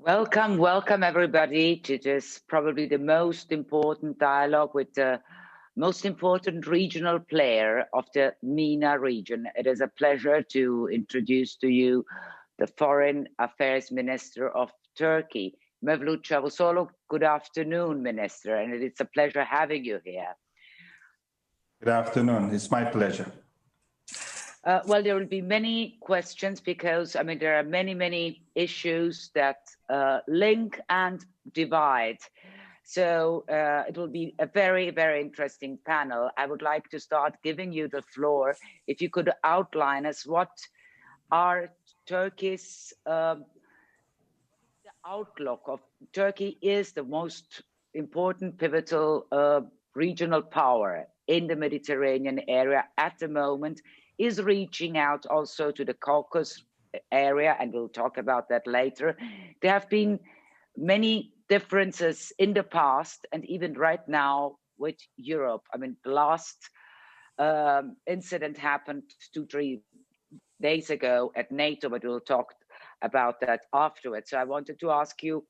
Welcome, welcome everybody to this probably the most important dialogue with the most important regional player of the MENA region. It is a pleasure to introduce to you the Foreign Affairs Minister of Turkey, Mevlüt Çavuşoğlu. Good afternoon, Minister, and it's a pleasure having you here. Good afternoon, it's my pleasure. Well, there will be many questions because, I mean, there are many issues that link and divide. So it will be a very interesting panel. I would like to start giving you the floor. If you could outline us what are Turkey's, the outlook of Turkey is the most important pivotal regional power in the Mediterranean area at the moment, is reaching out also to the Caucasus area, and we'll talk about that later. There have been many differences in the past and even right now with Europe. I mean, the last incident happened 2-3 days ago at NATO, but we'll talk about that afterwards. So I wanted to ask you,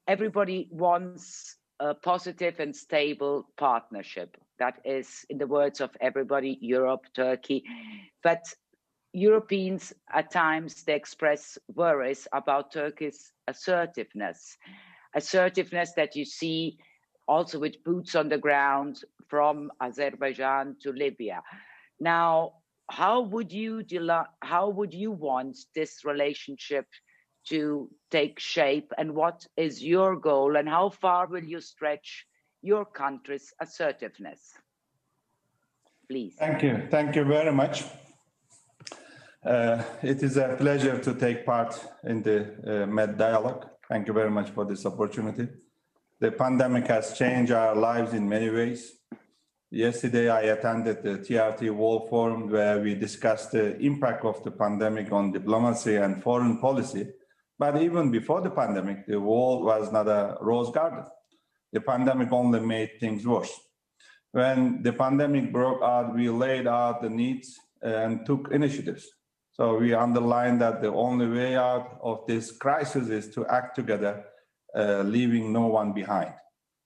everybody wants a positive and stable partnership. That is, in the words of everybody, Europe, Turkey. But Europeans, at times, they express worries about Turkey's assertiveness. Assertiveness that you see also with boots on the ground from Azerbaijan to Libya. Now, how would you want this relationship to take shape, and what is your goal, and how far will you stretch your country's assertiveness? Please. Thank you very much. It is a pleasure to take part in the Med Dialogue. Thank you very much for this opportunity. The pandemic has changed our lives in many ways. Yesterday, I attended the TRT World Forum where we discussed the impact of the pandemic on diplomacy and foreign policy. But even before the pandemic, the world was not a rose garden. The pandemic only made things worse. When the pandemic broke out, we laid out the needs and took initiatives. So we underlined that the only way out of this crisis is to act together, leaving no one behind.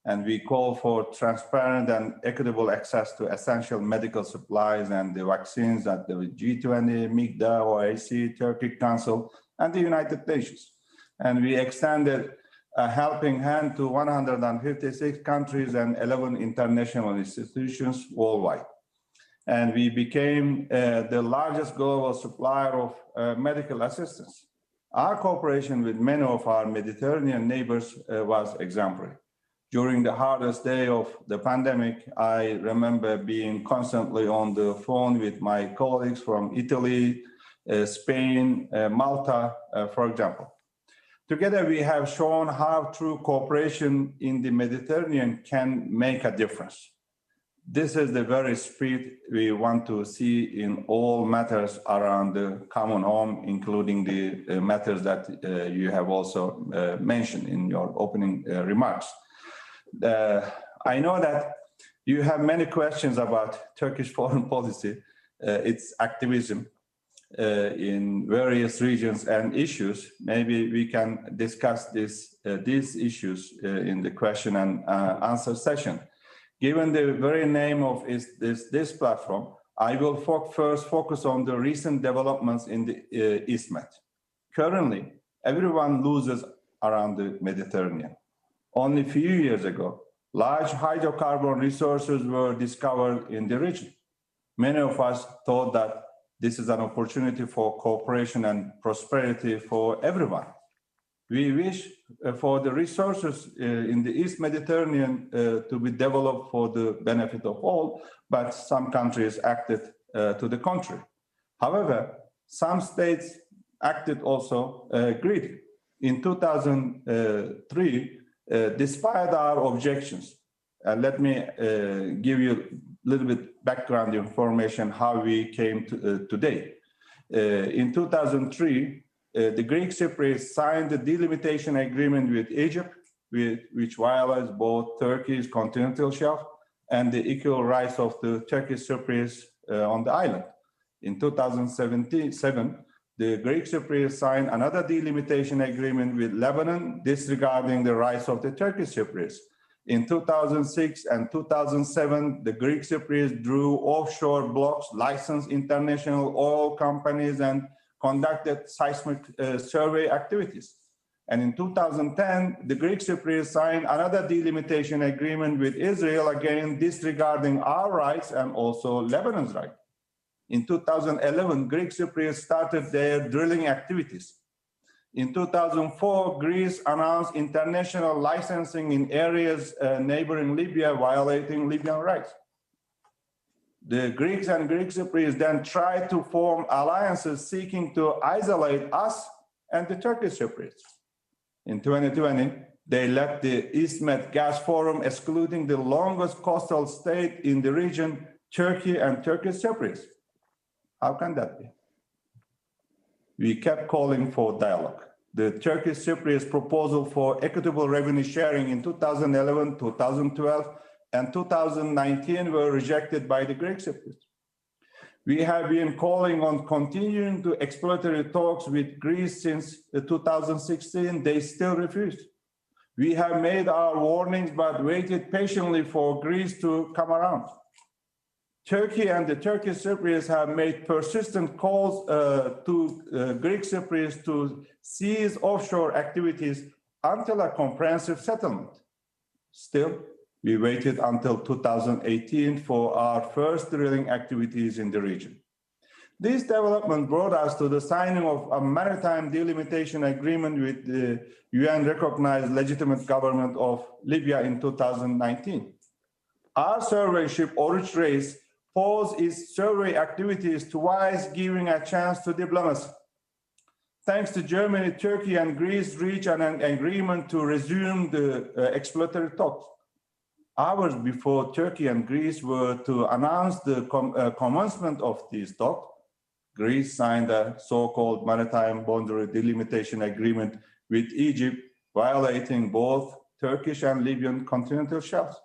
And we call for transparent and equitable access to essential medical supplies and the vaccines at the G20, MIGDA, OIC, Turkey Council, and the United Nations. And we extended a helping hand to 156 countries and 11 international institutions worldwide. And we became the largest global supplier of medical assistance. Our cooperation with many of our Mediterranean neighbors was exemplary. During the hardest day of the pandemic, I remember being constantly on the phone with my colleagues from Italy, Spain, Malta, for example. Together, we have shown how true cooperation in the Mediterranean can make a difference. This is the very spirit we want to see in all matters around the common home, including the matters that you have also mentioned in your opening remarks. I know that you have many questions about Turkish foreign policy, its activism in various regions and issues. Maybe we can discuss these issues in the question and answer session. Given the very name of this platform, I will first focus on the recent developments in the ISPi. Currently, everyone loses around the Mediterranean. Only a few years ago, large hydrocarbon resources were discovered in the region. Many of us thought that this is an opportunity for cooperation and prosperity for everyone. We wish for the resources in the East Mediterranean to be developed for the benefit of all, but some countries acted to the contrary. However, some states acted also greedy. In 2003, despite our objections, let me give you a little bit background information how we came to today. In 2003, the Greek Cypriots signed a delimitation agreement with Egypt, which violates both Turkey's continental shelf and the equal rights of the Turkish Cypriots on the island. In 2007, the Greek Cypriots signed another delimitation agreement with Lebanon, disregarding the rights of the Turkish Cypriots. In 2006 and 2007, the Greek Cypriots drew offshore blocks, licensed international oil companies, and conducted seismic survey activities. And in 2010, the Greek Cypriots signed another delimitation agreement with Israel, again disregarding our rights and also Lebanon's right. In 2011, Greek Cypriots started their drilling activities. In 2004, Greece announced international licensing in areas neighboring Libya, violating Libyan rights. The Greeks and Greek Cypriots then tried to form alliances seeking to isolate us and the Turkish Cypriots. In 2020, they led the ISPi gas forum, excluding the longest coastal state in the region, Turkey and Turkish Cypriots. How can that be? We kept calling for dialogue. The Turkish Cypriots proposal for equitable revenue sharing in 2011, 2012, and 2019 were rejected by the Greek Cypriots. We have been calling on continuing to exploratory talks with Greece since 2016. They still refused. We have made our warnings, but waited patiently for Greece to come around. Turkey and the Turkish Cypriots have made persistent calls to Greek Cypriots to cease offshore activities until a comprehensive settlement. Still, we waited until 2018 for our first drilling activities in the region. This development brought us to the signing of a maritime delimitation agreement with the UN-recognized legitimate government of Libya in 2019. Our survey ship Oruç Reis paused its survey activities twice, giving a chance to diplomacy. Thanks to Germany, Turkey, and Greece reached an agreement to resume the exploratory talks. Hours before Turkey and Greece were to announce the commencement of these talks, Greece signed a so-called maritime boundary delimitation agreement with Egypt, violating both Turkish and Libyan continental shelves.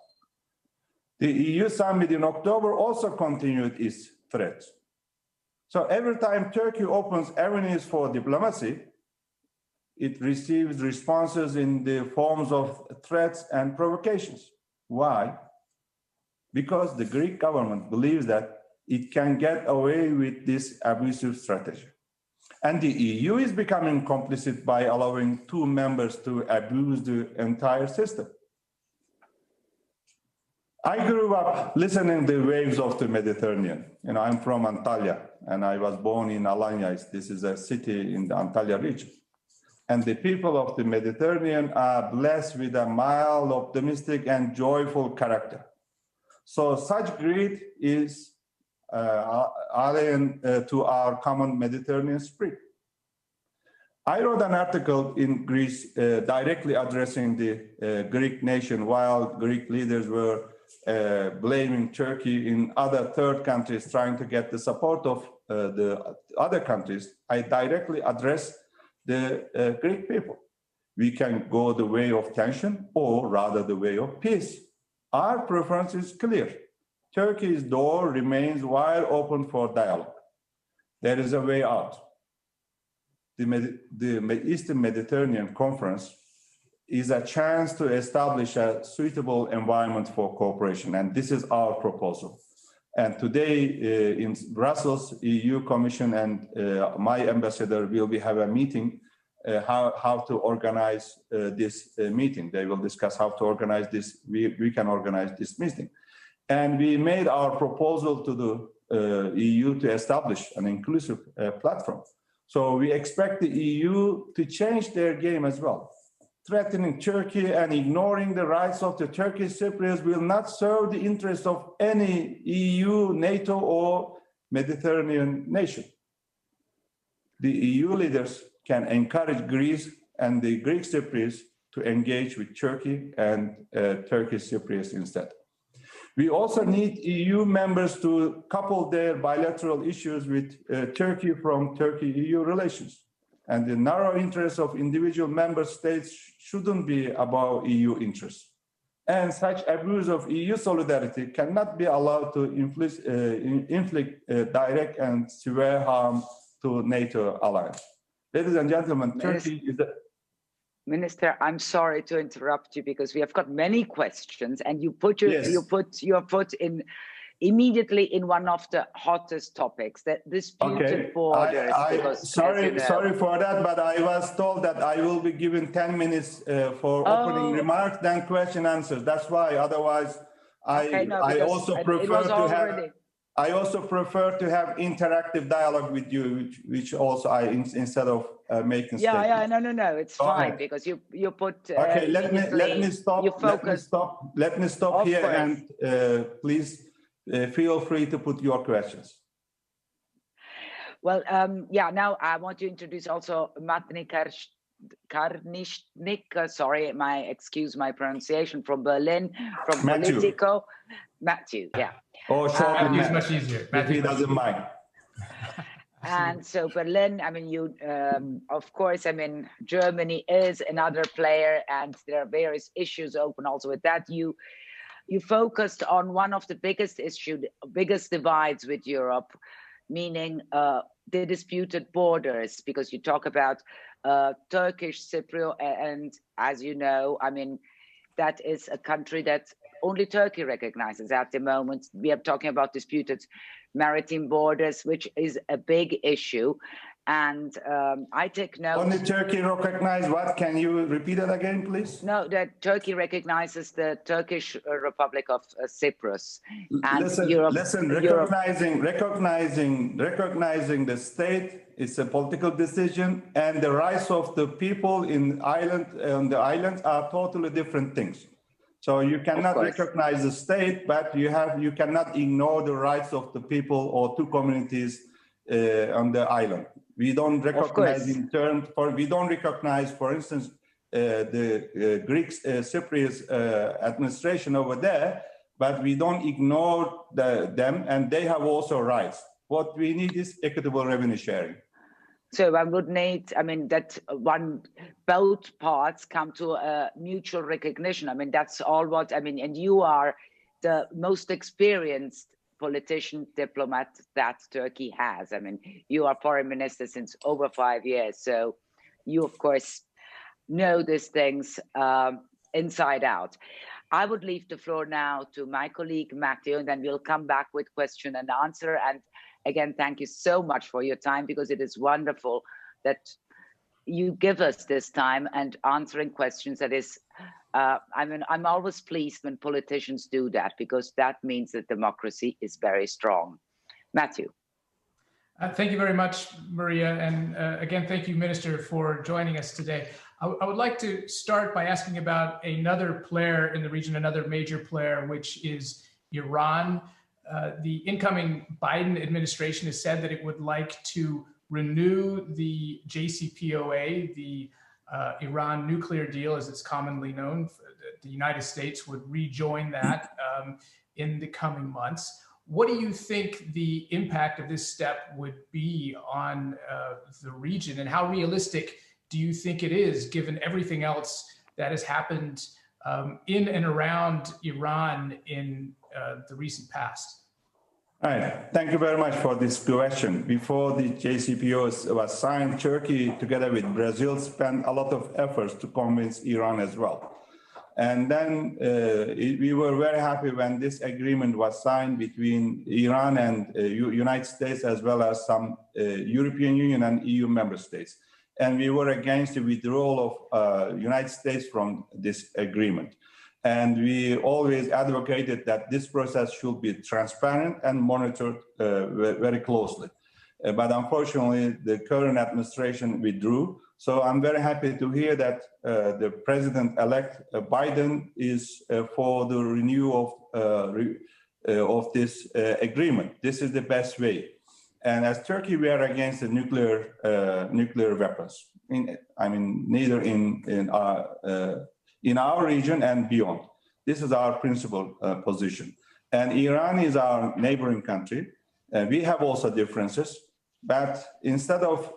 The EU summit in October also continued its threats. So every time Turkey opens avenues for diplomacy, it receives responses in the forms of threats and provocations. Why? Because the Greek government believes that it can get away with this abusive strategy. And the EU is becoming complicit by allowing two members to abuse the entire system. I grew up listening to the waves of the Mediterranean. I'm from Antalya, and I was born in Alanya. This is a city in the Antalya region. And the people of the Mediterranean are blessed with a mild, optimistic, and joyful character. So such greed is alien to our common Mediterranean spirit. I wrote an article in Greece directly addressing the Greek nation while Greek leaders were blaming Turkey in other third countries trying to get the support of the other countries. I directly addressed the Greek people. We can go the way of tension or rather the way of peace. Our preference is clear. Turkey's door remains wide open for dialogue. There is a way out. The Eastern Mediterranean Conference is a chance to establish a suitable environment for cooperation, and this is our proposal. And today in Brussels, EU Commission and my ambassador will have a meeting how to organize this meeting. They will discuss how to organize this. We can organize this meeting. And we made our proposal to the EU to establish an inclusive platform. So we expect the EU to change their game as well. Threatening Turkey and ignoring the rights of the Turkish Cypriots will not serve the interests of any EU, NATO, or Mediterranean nation. The EU leaders can encourage Greece and the Greek Cypriots to engage with Turkey and Turkish Cypriots instead. We also need EU members to couple their bilateral issues with Turkey from Turkey-EU relations. And the narrow interests of individual member states shouldn't be above EU interests. And such abuse of EU solidarity cannot be allowed to inflict direct and severe harm to NATO alliance. Ladies and gentlemen, Turkey is a... Minister, I'm sorry to interrupt you because we have got many questions, and you put your foot in immediately in one of the hottest topics, that disputed borders. Sorry for that, but I was told that I will be given 10 minutes for opening remarks, then question answers. That's why. Otherwise, I also prefer to have interactive dialogue with you, which also instead of making statements. No, it's fine because you put. Okay, let me stop. Let me stop here, and please feel free to put your questions. Well, now I want to introduce also Karnitschnig, sorry, excuse my pronunciation, from Berlin, from Politico. Matthew, yeah. Oh, sure. Matthew's much easier. Matthew doesn't mind. And so Berlin, I mean, you, of course, I mean, Germany is another player, and there are various issues open also with that. You focused on one of the biggest divides with Europe, meaning the disputed borders, because you talk about Turkish Cypriot, and as you know, I mean, that is a country that only Turkey recognizes at the moment. We are talking about disputed maritime borders, which is a big issue. And I take note. Only Turkey recognizes what? Can you repeat it again, please? No, that Turkey recognizes the Turkish Republic of Cyprus. And recognizing the state is a political decision, and the rights of the people on the islands are totally different things. So you cannot recognize the state, but you cannot ignore the rights of the people or two communities on the island. We don't recognize for instance, the Greek Cypriot administration over there, but we don't ignore them, and they have also rights. What we need is equitable revenue sharing. So I would need, I mean, that both parts come to a mutual recognition. I mean, that's all what, I mean, and you are the most experienced politician, diplomat that Turkey has. I mean, you are foreign minister since over 5 years. So you, of course, know these things inside out. I would leave the floor now to my colleague, Matthew, and then we'll come back with question and answer. And again, thank you so much for your time, because it is wonderful that you give us this time and answering questions. That is, I mean, I'm always pleased when politicians do that, because that means that democracy is very strong. Matthew. Thank you very much, Maria. And again, thank you, Minister, for joining us today. I would like to start by asking about another player in the region, another major player, which is Iran. The incoming Biden administration has said that it would like to renew the JCPOA, the Iran nuclear deal, as it's commonly known. The United States would rejoin that in the coming months. What do you think the impact of this step would be on the region, and how realistic do you think it is, given everything else that has happened in and around Iran in the recent past? All right. Thank you very much for this question. Before the JCPOA was signed, Turkey, together with Brazil, spent a lot of efforts to convince Iran as well. And then we were very happy when this agreement was signed between Iran and United States, as well as some European Union and EU member states. And we were against the withdrawal of United States from this agreement. And we always advocated that this process should be transparent and monitored very closely. But unfortunately, the current administration withdrew. So I'm very happy to hear that the President-elect Biden is for the renewal of this agreement. This is the best way. And as Turkey, we are against the nuclear weapons. Neither in our region and beyond. This is our principal position. And Iran is our neighboring country. We have also differences, but instead of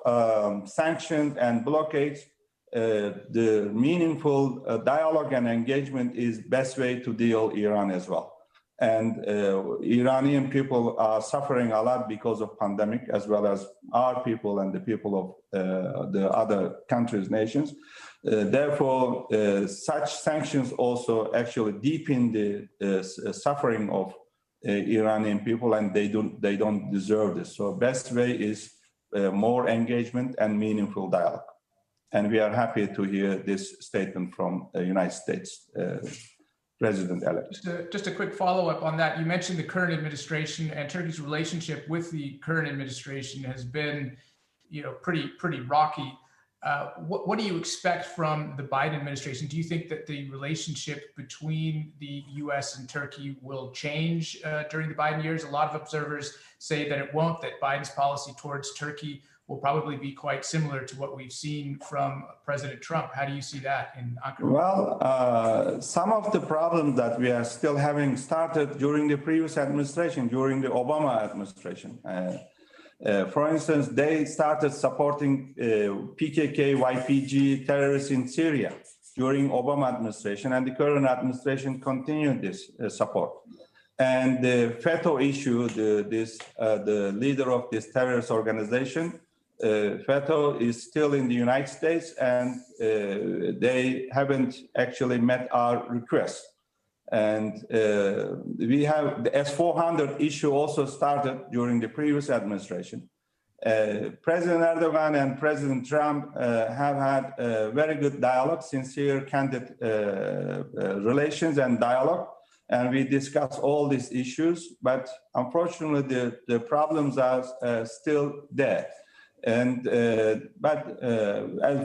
sanctions and blockades, the meaningful dialogue and engagement is best way to deal Iran as well. And Iranian people are suffering a lot because of pandemic, as well as our people and the people of the other countries, nations. Therefore, such sanctions also actually deepen the suffering of Iranian people, and they don't deserve this. So best way is more engagement and meaningful dialogue. And we are happy to hear this statement from the United States President-elect. Just a quick follow-up on that. You mentioned the current administration, and Turkey's relationship with the current administration has been, pretty rocky. What do you expect from the Biden administration? Do you think that the relationship between the U.S. and Turkey will change during the Biden years? A lot of observers say that it won't, that Biden's policy towards Turkey will probably be quite similar to what we've seen from President Trump. How do you see that in Ankara? Well, some of the problems that we are still having started during the previous administration, during the Obama administration. For instance, they started supporting PKK, YPG terrorists in Syria during Obama administration, and the current administration continued this support. And the FETÖ issue, the leader of this terrorist organization, FETÖ is still in the United States, and they haven't actually met our request. And we have the S-400 issue also started during the previous administration. President Erdogan and President Trump have had very good dialogue, sincere, candid relations and dialogue. And we discuss all these issues, but unfortunately the problems are still there. And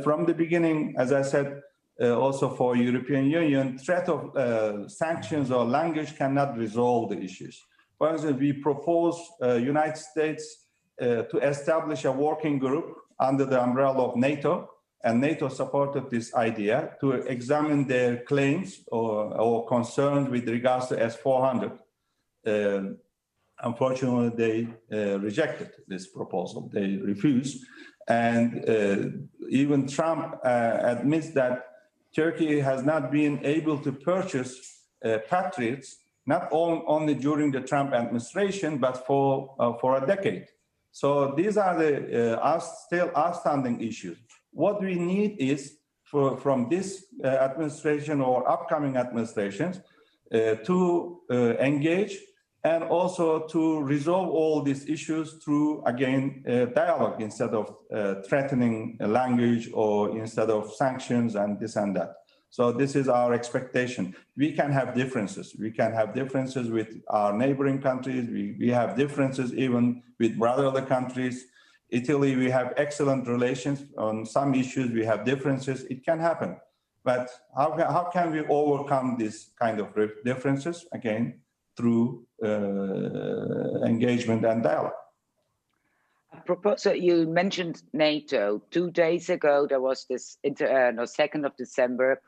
from the beginning, as I said, also for European Union, threat of sanctions or language cannot resolve the issues. For instance, we propose United States to establish a working group under the umbrella of NATO, and NATO supported this idea to examine their claims or concerns with regards to S-400. Unfortunately, they rejected this proposal. They refused. And even Trump admits that Turkey has not been able to purchase Patriots, not only during the Trump administration, but for a decade. So these are the still outstanding issues. What we need is from this administration or upcoming administrations to engage and also to resolve all these issues through, again, dialogue instead of threatening language or instead of sanctions and this and that. So this is our expectation. We can have differences. We can have differences with our neighboring countries. We have differences even with brotherly countries. Italy, we have excellent relations. On some issues, we have differences. It can happen. But how can we overcome this kind of differences? Again, through engagement and dialogue. So you mentioned NATO. 2 days ago, there was this 2nd of December,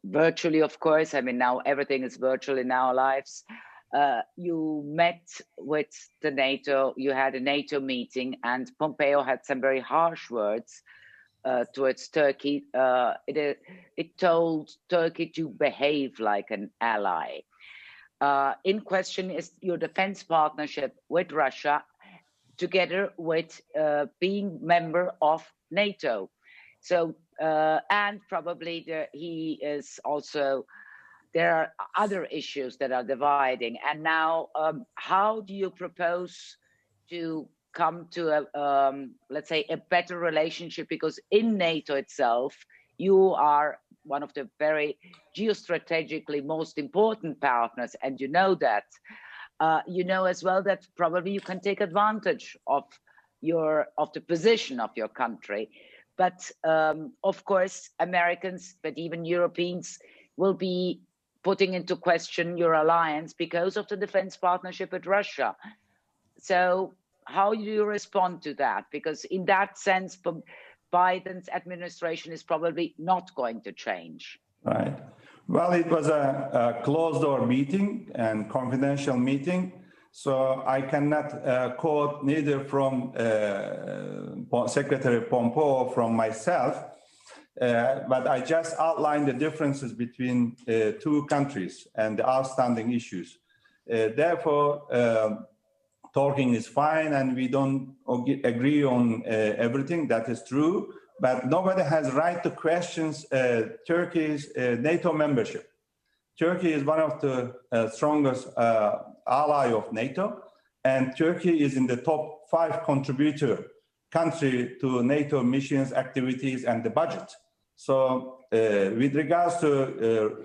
virtually, of course. I mean, now everything is virtual in our lives. You met with the NATO, you had a NATO meeting, and Pompeo had some very harsh words towards Turkey. It told Turkey to behave like an ally. In question is your defense partnership with Russia, together with being member of NATO. So, and probably he is also, there are other issues that are dividing. And now, how do you propose to come to let's say, a better relationship? Because in NATO itself, you are one of the very geostrategically most important partners, and you know that. You know as well that probably you can take advantage of the position of your country. But of course, Americans, but even Europeans will be putting into question your alliance because of the defense partnership with Russia. So how do you respond to that? Because in that sense, Biden's administration is probably not going to change. Right. Well, it was a closed-door meeting and confidential meeting, so I cannot quote neither from Secretary Pompeo or from myself. but I just outlined the differences between two countries and the outstanding issues. Therefore, talking is fine, and we don't agree on everything. That is true, but nobody has right to question Turkey's NATO membership. Turkey is one of the strongest ally of NATO, and Turkey is in the top 5 contributor country to NATO missions, activities, and the budget. So with regards to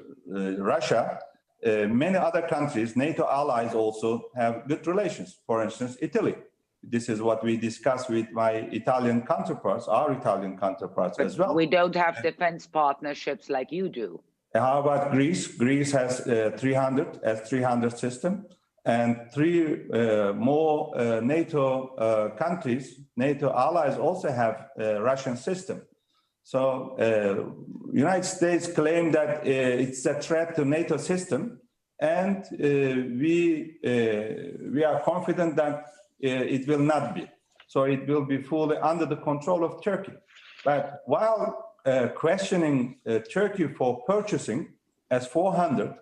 Russia, many other countries, NATO allies also have good relations. For instance, Italy. This is what we discussed with my Italian counterparts, our Italian counterparts as well. We don't have defense partnerships like you do. How about Greece? Greece has 300 system, and 3 more NATO countries, NATO allies also have a Russian system. So United States claim that it's a threat to NATO system, and we are confident that it will not be. So it will be fully under the control of Turkey. But while questioning Turkey for purchasing S-400,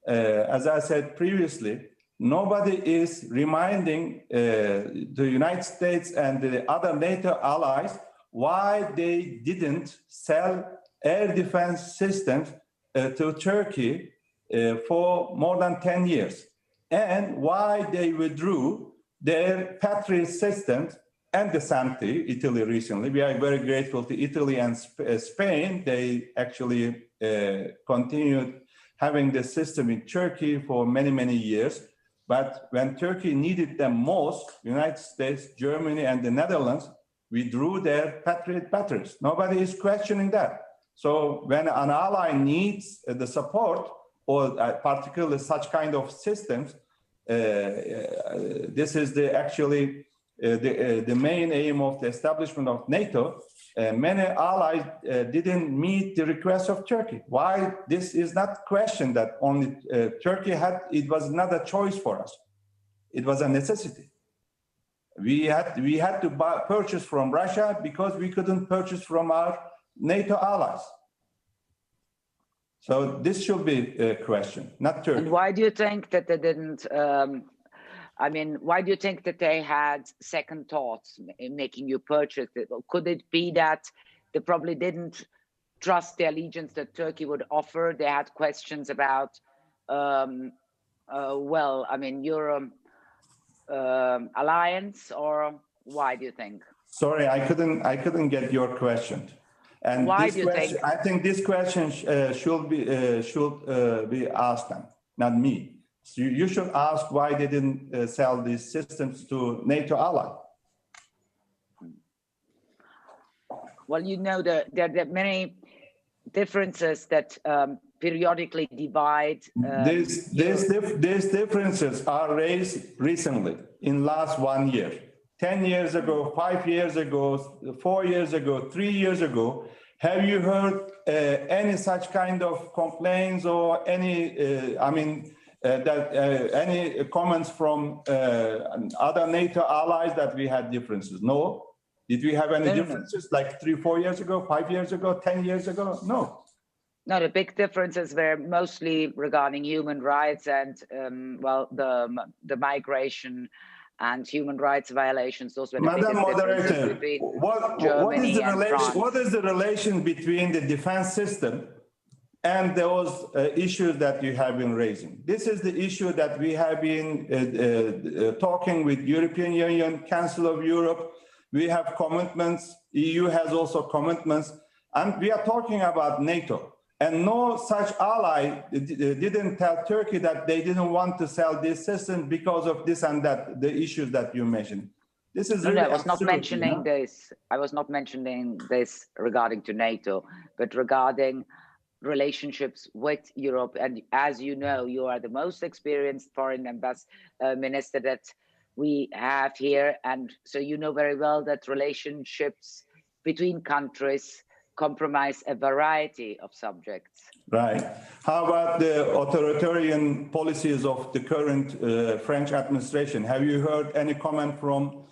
as I said previously, nobody is reminding the United States and the other NATO allies why they didn't sell air defense systems to Turkey for more than 10 years, and why they withdrew their Patriot systems and the SAMTI, Italy recently. We are very grateful to Italy and Spain. They actually continued having the system in Turkey for many, many years. But when Turkey needed them most, United States, Germany, and the Netherlands withdrew their Patriot batteries. Nobody is questioning that. So when an ally needs the support, or particularly such kind of systems, this is the main aim of the establishment of NATO. Many allies didn't meet the request of Turkey. Why this is not questioned that only Turkey had, it was not a choice for us. It was a necessity. We had to purchase from Russia because we couldn't purchase from our NATO allies. So this should be a question, not Turkey. And why do you think that they didn't, why do you think that they had second thoughts in making you purchase it? Or could it be that they probably didn't trust the allegiance that Turkey would offer? They had questions about, your alliance, or why do you think? Sorry, I couldn't get your question. And why do you think? I think this question should be asked them, not me. So you should ask why they didn't sell these systems to NATO ally. Well, you know, there are many differences that periodically divide. These differences are raised recently in last 1 year. 10 years ago, 5 years ago, 4 years ago, 3 years ago, have you heard any such kind of complaints or any, any comments from other NATO allies that we had differences? No. Did we have any differences like 3, 4 years ago, 5 years ago, 10 years ago? No. No, the big differences were mostly regarding human rights and, the migration and human rights violations. Those were the Madam Moderator, what is the relation between the defense system and those issues that you have been raising? This is the issue that we have been talking with European Union, Council of Europe. We have commitments. EU has also commitments, and we are talking about NATO. And no such ally didn't tell Turkey that they didn't want to sell this system because of this and that, the issues that you mentioned. This is really I was not absurd, mentioning this. I was not mentioning this regarding to NATO, but regarding relationships with Europe. And as you know, you are the most experienced foreign minister that we have here. And so you know very well that relationships between countries compromise a variety of subjects. Right. How about the authoritarian policies of the current French administration? Have you heard any comment from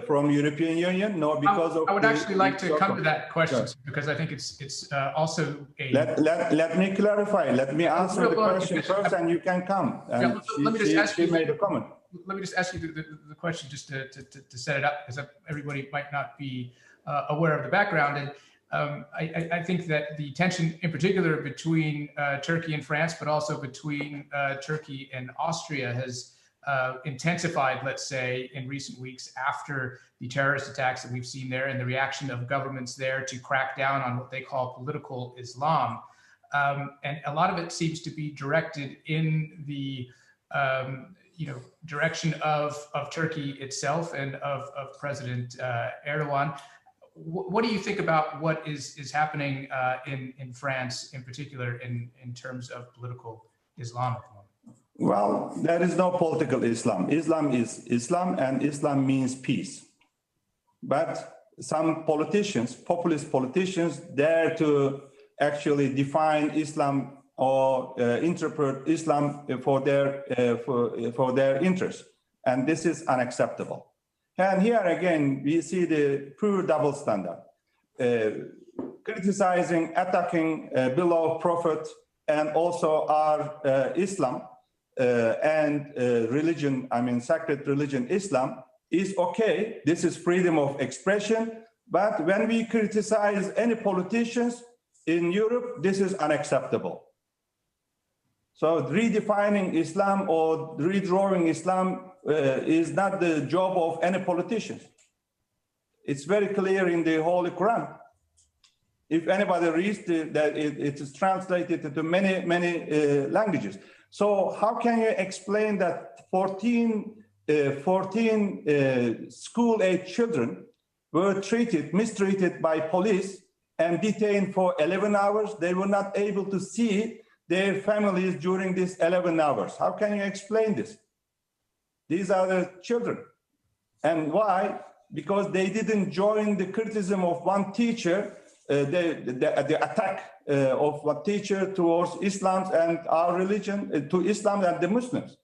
from European Union? No, because I would actually like to come to that question because I think it's also a. Let me clarify. Let me answer the question first, and you can come. And let me just ask you. She made a comment. Let me just ask you the question just to set it up, because everybody might not be aware of the background. And I think that the tension in particular between Turkey and France, but also between Turkey and Austria has intensified, let's say, in recent weeks after the terrorist attacks that we've seen there and the reaction of governments there to crack down on what they call political Islam. And a lot of it seems to be directed in the direction of Turkey itself and of President Erdogan. What do you think about what is happening in France, in particular, in terms of political Islam at the moment? Well, there is no political Islam. Islam is Islam, and Islam means peace. But some politicians, populist politicians, dare to actually define Islam or interpret Islam for their interests, and this is unacceptable. And here again, we see the pure double standard, criticizing, attacking beloved Prophet, and also our Islam and religion. I mean, sacred religion, Islam is okay. This is freedom of expression. But when we criticize any politicians in Europe, this is unacceptable. So redefining Islam or redrawing Islam is not the job of any politicians. It's very clear in the Holy Quran. If anybody reads that, it is translated into many languages. So how can you explain that 14 school-age children were mistreated by police and detained for 11 hours? They were not able to see their families during these 11 hours. How can you explain this? These are the children. And why? Because they didn't join the criticism of one teacher, the attack of one teacher towards Islam and our religion, to Islam and the Muslims.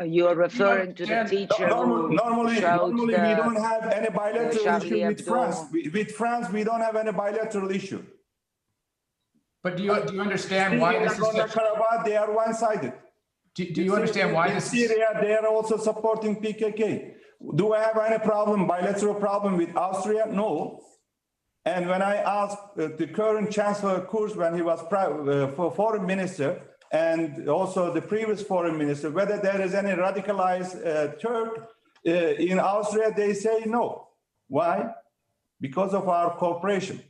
You are referring to the teacher. Normally we don't have any bilateral issue with France. With France, we don't have any bilateral issue. But do you understand why this is such... They are one-sided. Do you understand why this is... Syria, they are also supporting PKK. Do I have any bilateral problem with Austria? No. And when I asked the current Chancellor Kurz, when he was foreign minister, and also the previous foreign minister, whether there is any radicalized Turk in Austria, they say no. Why? Because of our cooperation.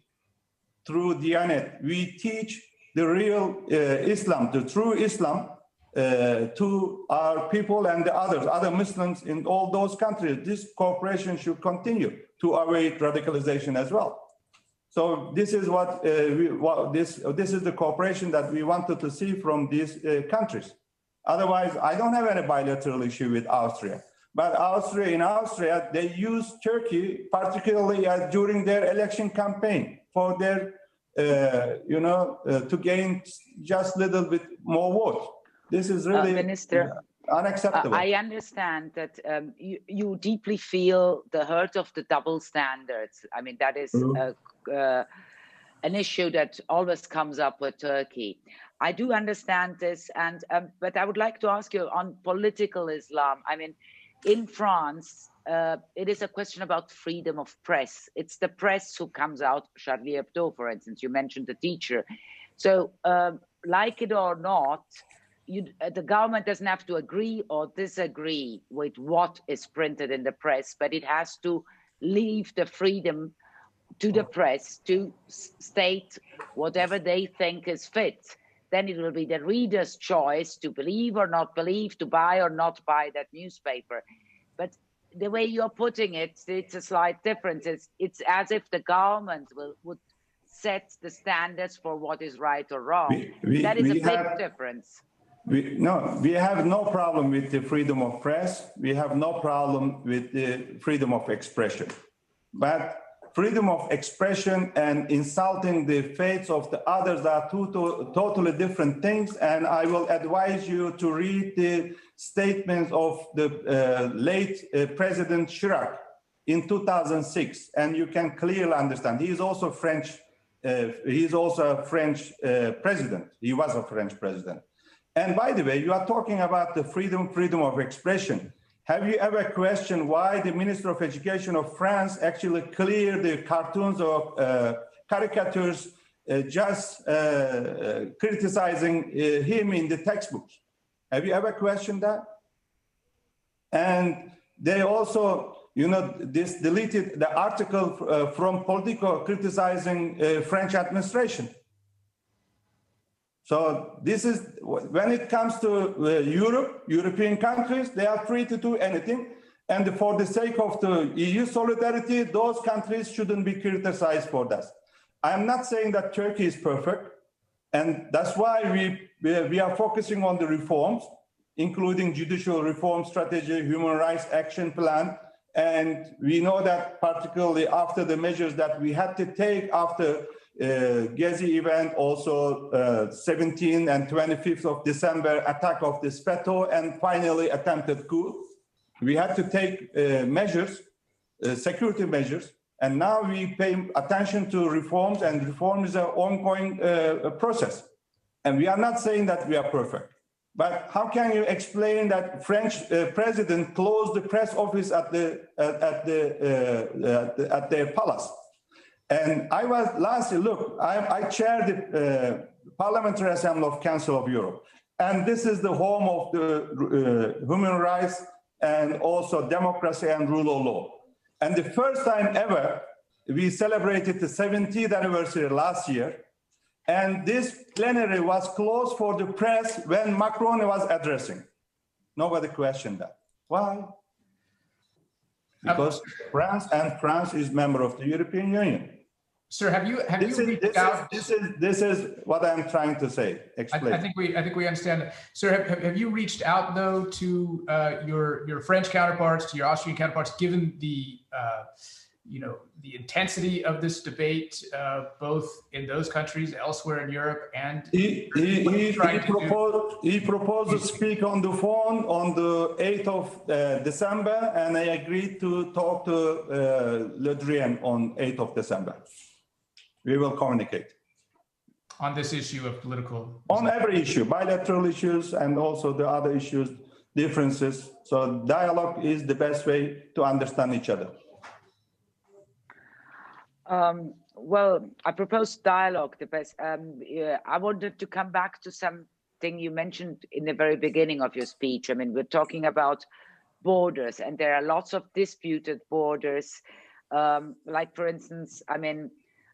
Through Diyanet, we teach the real Islam, the true Islam, to our people and the other Muslims in all those countries. This cooperation should continue to await radicalization as well. So this is this is the cooperation that we wanted to see from these countries. Otherwise, I don't have any bilateral issue with Austria. But in Austria, they use Turkey, particularly during their election campaign, for their, to gain just a little bit more votes. This is really unacceptable. I understand that you deeply feel the hurt of the double standards. I mean, that is an issue that always comes up with Turkey. I do understand this, and but I would like to ask you on political Islam. I mean, in France, it is a question about freedom of press. It's the press who comes out. Charlie Hebdo, for instance, you mentioned the teacher. So, like it or not, the government doesn't have to agree or disagree with what is printed in the press, but it has to leave the freedom to the press to state whatever they think is fit. Then it will be the reader's choice to believe or not believe, to buy or not buy that newspaper. But the way you're putting it, it's a slight difference. It's as if the government would set the standards for what is right or wrong. That is a big difference. We have no problem with the freedom of press. We have no problem with the freedom of expression. But freedom of expression and insulting the faiths of the others are two totally different things. And I will advise you to read the statements of the late President Chirac in 2006, and you can clearly understand. He is also French. He is also a French president. He was a French president. And by the way, you are talking about the freedom of expression. Have you ever questioned why the Minister of Education of France actually cleared the cartoons or caricatures just criticizing him in the textbooks? Have you ever questioned that? And they also, this deleted the article from Politico criticizing French administration. So this is, when it comes to European countries, they are free to do anything. And for the sake of the EU solidarity, those countries shouldn't be criticized for that. I'm not saying that Turkey is perfect. And that's why we are focusing on the reforms, including judicial reform strategy, human rights action plan. And we know that particularly after the measures that we had to take after Gezi event, also 17th and 25th of December attack of the SPETO, and finally attempted coup. We had to take measures, security measures, and now we pay attention to reforms, and reform is an ongoing process. And we are not saying that we are perfect. But how can you explain that French president closed the press office at their palace? And I was lastly, look, I chair the Parliamentary Assembly of Council of Europe. And this is the home of the human rights and also democracy and rule of law. And the first time ever, we celebrated the 70th anniversary last year. And this plenary was closed for the press when Macron was addressing. Nobody questioned that. Why? Because France is member of the European Union. Sir, have you reached out? This is what I'm trying to say. Explain. I think we understand that. Sir, have you reached out though to your French counterparts, to your Austrian counterparts, given the the intensity of this debate, both in those countries, elsewhere in Europe, and he proposed to speak on the phone on the 8th of December, and I agreed to talk to Le Drian on 8th of December. We will communicate on this issue of political, on every issue, bilateral issues, and also the other issues, differences. So dialogue is the best way to understand each other. Well, I propose dialogue the best. I wanted to come back to something you mentioned in the very beginning of your speech. I mean, we're talking about borders, and there are lots of disputed borders. Like, for instance, I mean,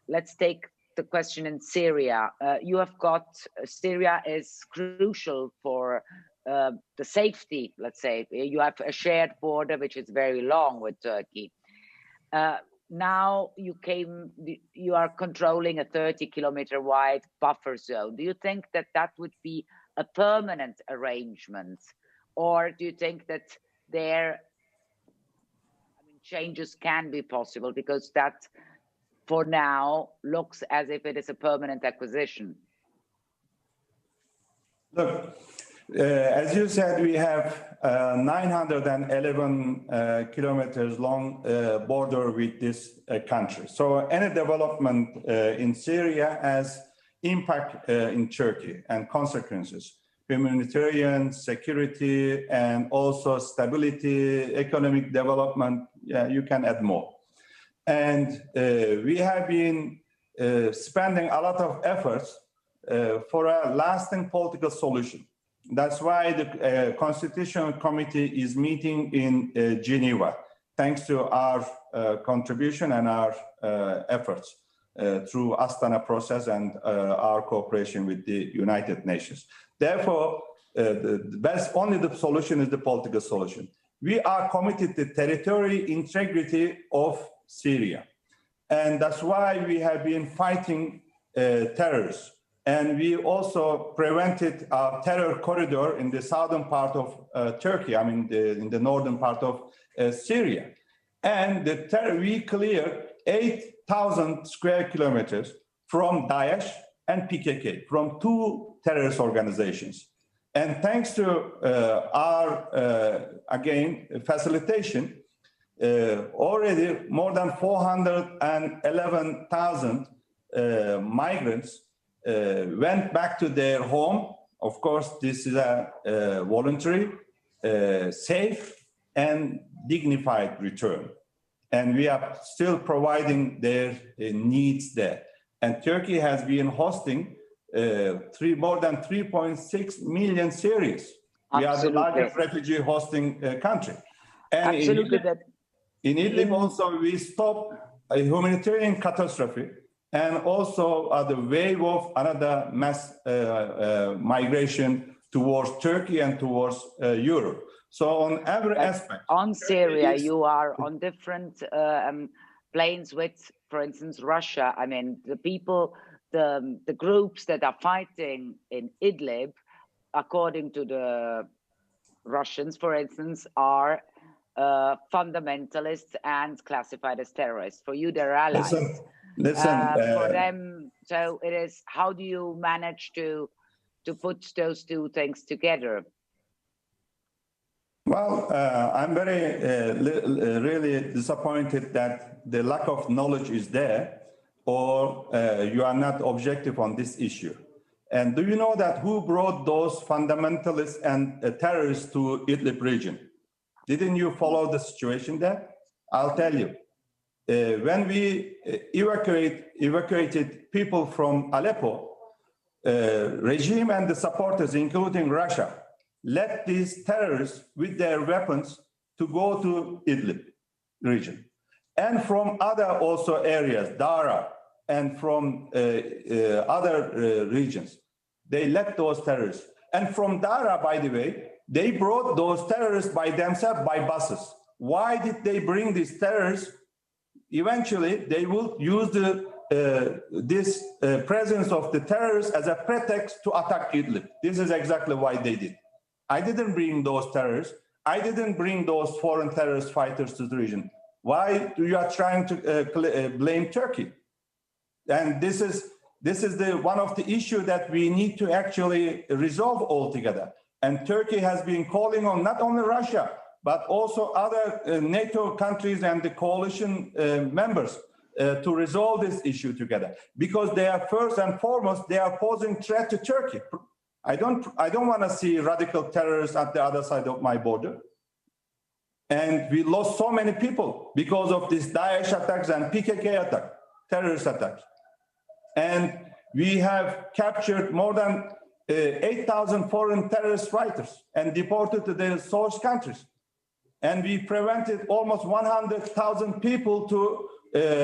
let's take the question in Syria. You have got, Syria is crucial for the safety, let's say. You have a shared border, which is very long with Turkey. Now you are controlling a 30-kilometer wide buffer zone. Do you think that that would be a permanent arrangement? Or do you think that changes can be possible, because that for now looks as if it is a permanent acquisition? Look, as you said, we have 911 kilometers long border with this country. So any development in Syria has impact in Turkey and consequences, humanitarian, security, and also stability, economic development. Yeah, you can add more. And we have been spending a lot of efforts for a lasting political solution. That's why the Constitutional Committee is meeting in Geneva, thanks to our contribution and our efforts through Astana process and our cooperation with the United Nations. Therefore, only the solution is the political solution. We are committed to territorial integrity of Syria. And that's why we have been fighting terrorists. And we also prevented a terror corridor in the southern part of Turkey, in the northern part of Syria. And we cleared 8,000 square kilometers from Daesh and PKK, from two terrorist organizations. And thanks to our, again, facilitation, already more than 411,000 migrants went back to their home. Of course, this is a voluntary, safe, and dignified return. And we are still providing their needs there. And Turkey has been hosting more than 3.6 million Syrians. We are the largest refugee hosting country. And Absolutely. In Idlib also, we stopped a humanitarian catastrophe and also the wave of another mass migration towards Turkey and towards Europe. So on every aspect. On Syria, you are on different planes with, for instance, Russia. I mean, the people, the groups that are fighting in Idlib, according to the Russians, for instance, are fundamentalists and classified as terrorists. For you, they're allies. For them, so it is, how do you manage to put those two things together? Well, I'm very, really disappointed that the lack of knowledge is there, or you are not objective on this issue. And do you know that who brought those fundamentalists and terrorists to Idlib region? Didn't you follow the situation there? I'll tell you. When we evacuated people from Aleppo, regime and the supporters, including Russia, let these terrorists with their weapons to go to Idlib region. And from other also areas, Dara, and from other regions, they let those terrorists. And from Dara, by the way, they brought those terrorists by themselves by buses. Why did they bring these terrorists? Eventually, they will use this presence of the terrorists as a pretext to attack Idlib. This is exactly why they did. I didn't bring those terrorists. I didn't bring those foreign terrorist fighters to the region. Why do you are trying to blame Turkey? And this is one of the issues that we need to actually resolve altogether. And Turkey has been calling on not only Russia, but also other NATO countries and the coalition members to resolve this issue together, because they are first and foremost, they are posing threat to Turkey. I don't want to see radical terrorists at the other side of my border. And we lost so many people because of these Daesh attacks and PKK attacks, terrorist attacks. And we have captured more than 8,000 foreign terrorist fighters and deported to their source countries. And we prevented almost 100,000 people to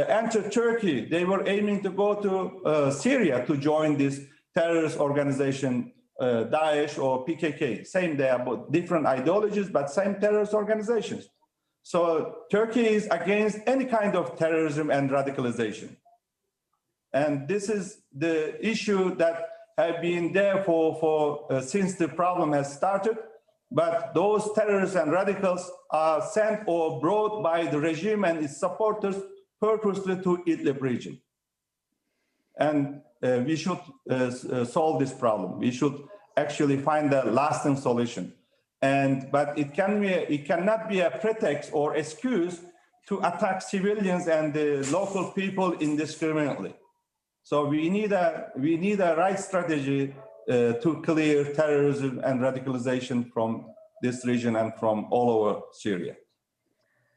enter Turkey. They were aiming to go to Syria to join this terrorist organization, Daesh or PKK. Same, they are both different ideologies, but same terrorist organizations. So Turkey is against any kind of terrorism and radicalization. And this is the issue that have been there since the problem has started. But those terrorists and radicals are sent or brought by the regime and its supporters purposely to Idlib region. And we should solve this problem. We should actually find a lasting solution. But it cannot be a pretext or excuse to attack civilians and the local people indiscriminately. So we need a right strategy to clear terrorism and radicalization from this region and from all over Syria.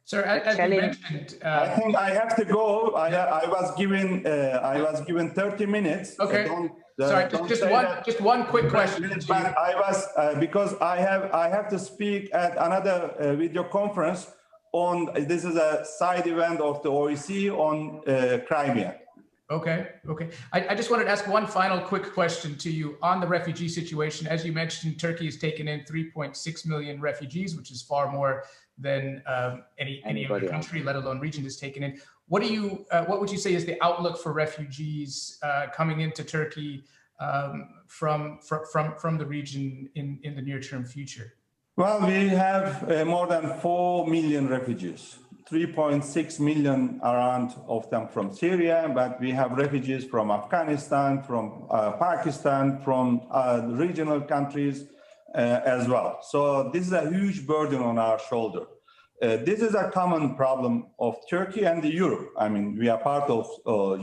Sir, as you mentioned, I think I have to go. I was given 30 minutes. Okay. Sorry, just one quick question. But I was because I have to speak at another video conference on. This is a side event of the OEC on Crimea. Okay. I just wanted to ask one final quick question to you on the refugee situation. As you mentioned, Turkey has taken in 3.6 million refugees, which is far more than any other country, let alone region, has taken in. What would you say is the outlook for refugees coming into Turkey from the region in the near-term future? Well, we have more than 4 million refugees. 3.6 million around of them from Syria, but we have refugees from Afghanistan, from Pakistan, from regional countries as well. So this is a huge burden on our shoulder. This is a common problem of Turkey and Europe. I mean, we are part of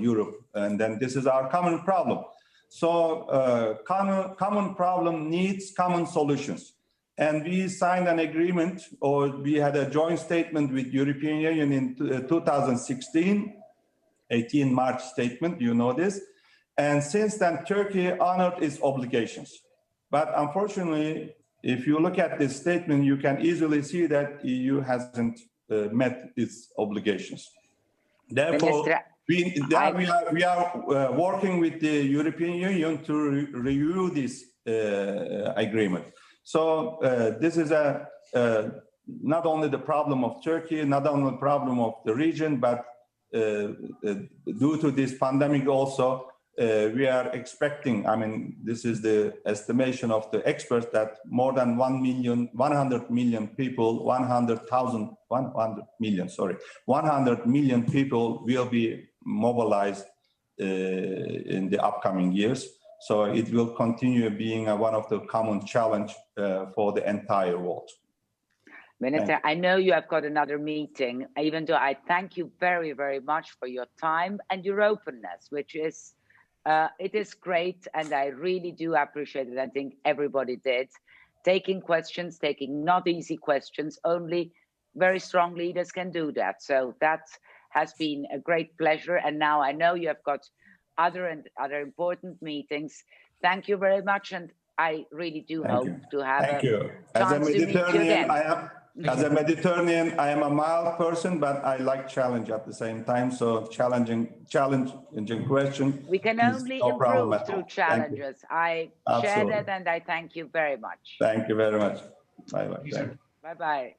Europe, and then this is our common problem. So common problem needs common solutions. And we signed an agreement, or we had a joint statement with European Union in 2016, 18 March statement, you know this. And since then, Turkey honored its obligations. But unfortunately, if you look at this statement, you can easily see that EU hasn't met its obligations. Therefore, we are working with the European Union to review this agreement. So this is not only the problem of Turkey, not only the problem of the region, but due to this pandemic also, we are expecting, I mean, this is the estimation of the experts, that more than 100 million people, 100 million people will be mobilized in the upcoming years. So it will continue being one of the common challenge for the entire world. Minister, I know you have got another meeting, even though I thank you very, very much for your time and your openness, which is, it is great. And I really do appreciate it. I think everybody did. Taking questions, taking not easy questions, only very strong leaders can do that. So that has been a great pleasure. And now I know you have got other important meetings. Thank you very much. And I really do hope to have a chance to meet you again. As a Mediterranean, I am a mild person, but I like challenge at the same time. So challenging question. We can only improve through challenges. I share that, and I thank you very much. Thank you very much. Bye-bye. Bye-bye.